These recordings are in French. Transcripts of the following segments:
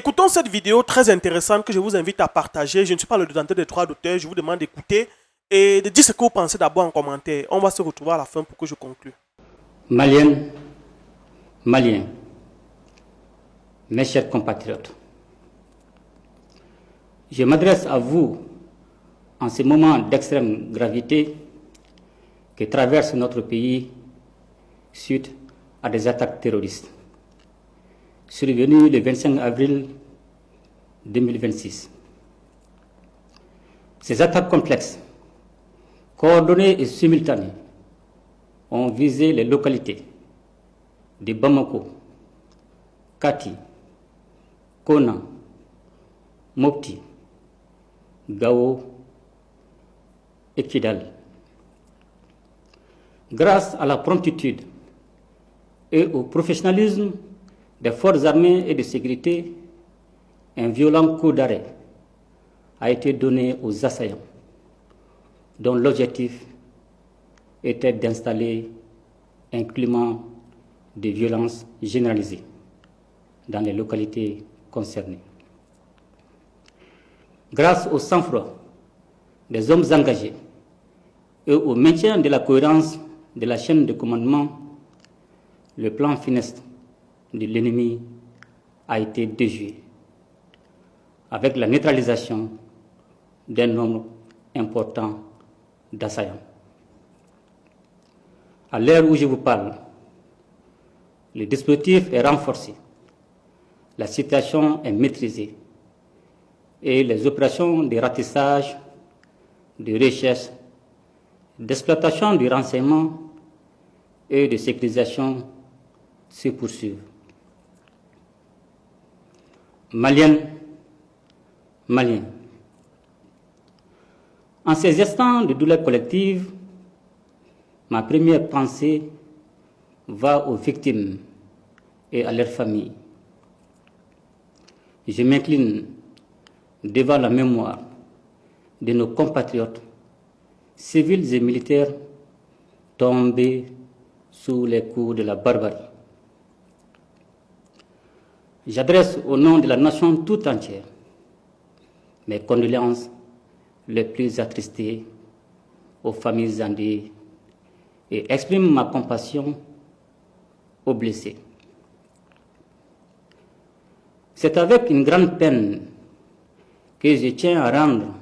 Écoutons cette vidéo très intéressante que je vous invite à partager. Je ne suis pas le détenteur des droits d'auteur. Je vous demande d'écouter et de dire ce que vous pensez d'abord en commentaire. On va se retrouver à la fin pour que je conclue. Maliennes, Maliens, mes chers compatriotes, je m'adresse à vous en ce moment d'extrême gravité que traverse notre pays suite à des attaques terroristes survenues le 25 avril 2026. Ces attaques complexes, coordonnées et simultanées, ont visé les localités de Bamako, Kati, Kona, Mopti, Gao et Kidal. Grâce à la promptitude et au professionnalisme des forces armées et de sécurité, un violent coup d'arrêt a été donné aux assaillants, dont l'objectif était d'installer un climat de violence généralisée dans les localités concernées. Grâce au sang-froid des hommes engagés et au maintien de la cohérence de la chaîne de commandement, le plan funeste de l'ennemi a été déjoué, avec la neutralisation d'un nombre important d'assaillants. À l'heure où je vous parle, le dispositif est renforcé, la situation est maîtrisée et les opérations de ratissage, de recherche, d'exploitation du renseignement et de sécurisation se poursuivent. Maliennes, Maliens, en ces instants de douleur collective, ma première pensée va aux victimes et à leurs familles. Je m'incline devant la mémoire de nos compatriotes, civils et militaires, tombés sous les coups de la barbarie. J'adresse au nom de la nation tout entière mes condoléances les plus attristées aux familles endeuillées et exprime ma compassion aux blessés. C'est avec une grande peine que je tiens à rendre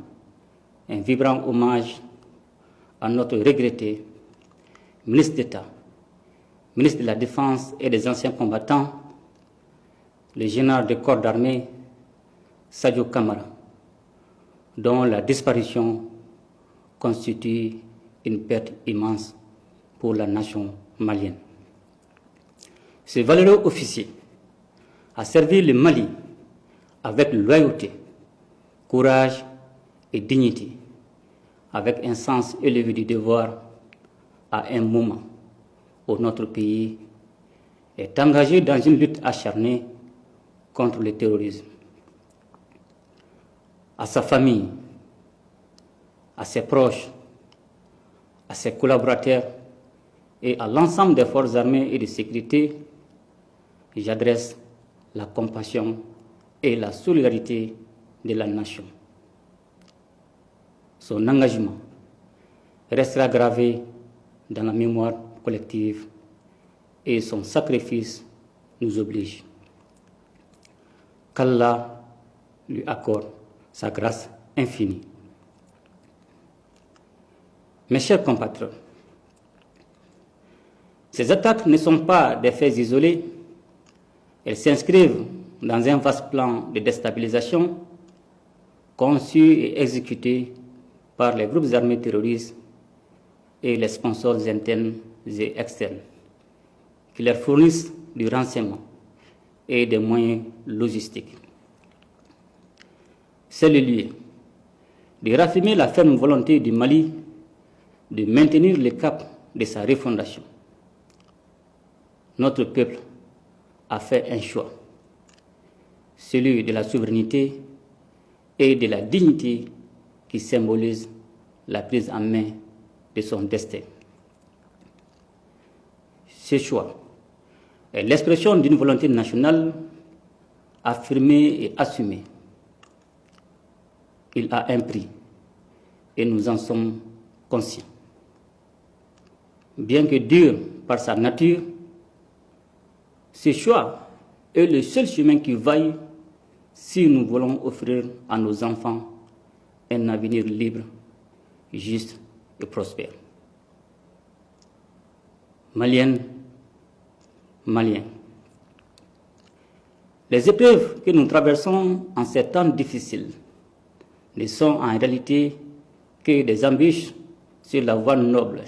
un vibrant hommage à notre regretté ministre d'État, ministre de la Défense et des anciens combattants, le général de corps d'armée Sadio Kamara, dont la disparition constitue une perte immense pour la nation malienne. Ce valeureux officier a servi le Mali avec loyauté, courage et dignité, avec un sens élevé du devoir à un moment où notre pays est engagé dans une lutte acharnée contre le terrorisme. À sa famille, à ses proches, à ses collaborateurs et à l'ensemble des forces armées et de sécurité, j'adresse la compassion et la solidarité de la nation. Son engagement restera gravé dans la mémoire collective et son sacrifice nous oblige. Qu'Allah lui accorde sa grâce infinie. Mes chers compatriotes, ces attaques ne sont pas des faits isolés, elles s'inscrivent dans un vaste plan de déstabilisation conçu et exécuté par les groupes armés terroristes et les sponsors internes et externes qui leur fournissent du renseignement et des moyens logistiques. C'est le lieu de raffirmer la ferme volonté du Mali de maintenir le cap de sa refondation. Notre peuple a fait un choix, celui de la souveraineté et de la dignité qui symbolise la prise en main de son destin. Ce choix est l'expression d'une volonté nationale affirmé et assumé. Il a un prix et nous en sommes conscients. Bien que dur par sa nature, ce choix est le seul chemin qui vaille si nous voulons offrir à nos enfants un avenir libre, juste et prospère. Maliennes, Maliens, les épreuves que nous traversons en ces temps difficiles ne sont en réalité que des embûches sur la voie noble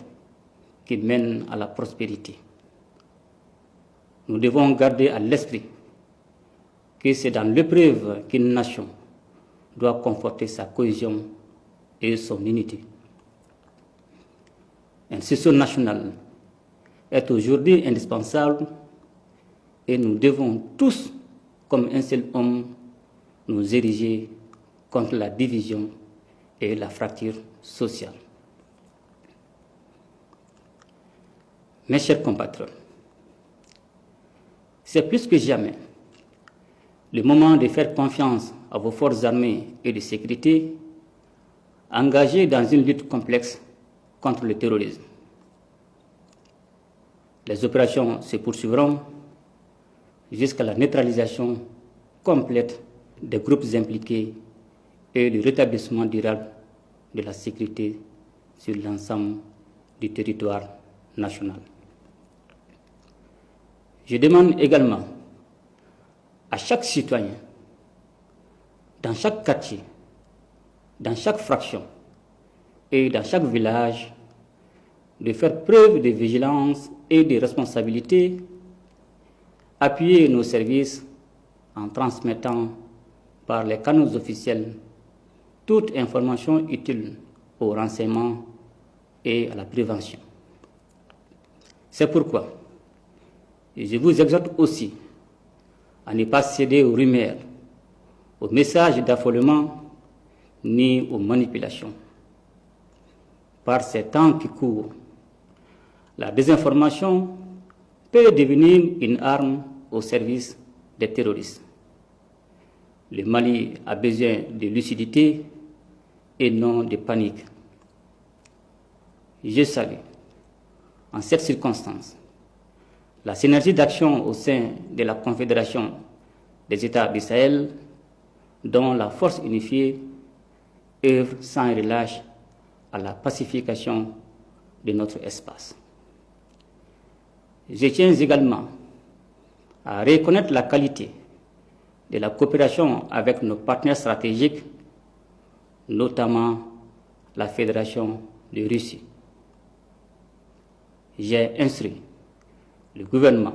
qui mène à la prospérité. Nous devons garder à l'esprit que c'est dans l'épreuve qu'une nation doit conforter sa cohésion et son unité. Un sursaut national est aujourd'hui indispensable et nous devons tous, comme un seul homme, nous ériger contre la division et la fracture sociale. Mes chers compatriotes, c'est plus que jamais le moment de faire confiance à vos forces armées et de sécurité engagées dans une lutte complexe contre le terrorisme. Les opérations se poursuivront jusqu'à la neutralisation complète des groupes impliqués et le rétablissement durable de la sécurité sur l'ensemble du territoire national. Je demande également à chaque citoyen, dans chaque quartier, dans chaque fraction et dans chaque village, de faire preuve de vigilance et de responsabilité, appuyer nos services en transmettant par les canaux officiels toute information utile au renseignement et à la prévention. C'est pourquoi je vous exhorte aussi à ne pas céder aux rumeurs, aux messages d'affolement ni aux manipulations. Par ces temps qui courent, la désinformation peut devenir une arme au service des terroristes. Le Mali a besoin de lucidité et non de panique. Je salue, en cette circonstance, la synergie d'action au sein de la Confédération des États du Sahel, dont la force unifiée œuvre sans relâche à la pacification de notre espace. Je tiens également à reconnaître la qualité de la coopération avec nos partenaires stratégiques, notamment la Fédération de Russie. J'ai instruit le gouvernement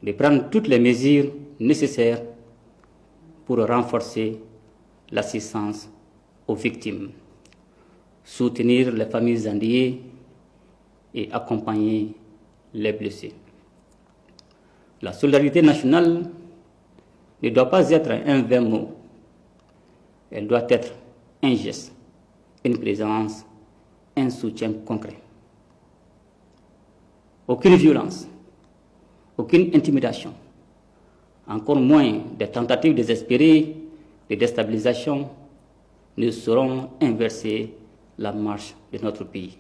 de prendre toutes les mesures nécessaires pour renforcer l'assistance aux victimes, soutenir les familles endeuillées et accompagner les blessés. La solidarité nationale ne doit pas être un vain mot, elle doit être un geste, une présence, un soutien concret. Aucune violence, aucune intimidation, encore moins des tentatives désespérées de déstabilisation ne sauront inverser la marche de notre pays.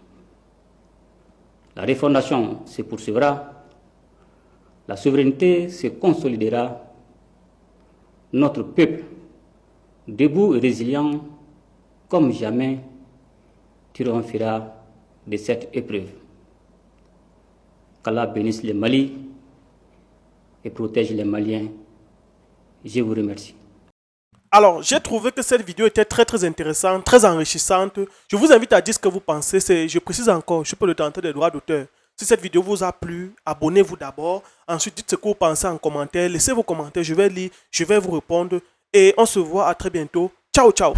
La refondation se poursuivra, la souveraineté se consolidera, notre peuple, debout et résilient comme jamais, triomphera de cette épreuve. Qu'Allah bénisse le Mali et protège les Maliens. Je vous remercie. Alors, j'ai trouvé que cette vidéo était très intéressante, très enrichissante. Je vous invite à dire ce que vous pensez. Je précise encore, je suis pas le détenteur des droits d'auteur. Si cette vidéo vous a plu, abonnez-vous d'abord. Ensuite, dites ce que vous pensez en commentaire. Laissez vos commentaires, je vais lire, je vais vous répondre. Et on se voit à très bientôt. Ciao, ciao.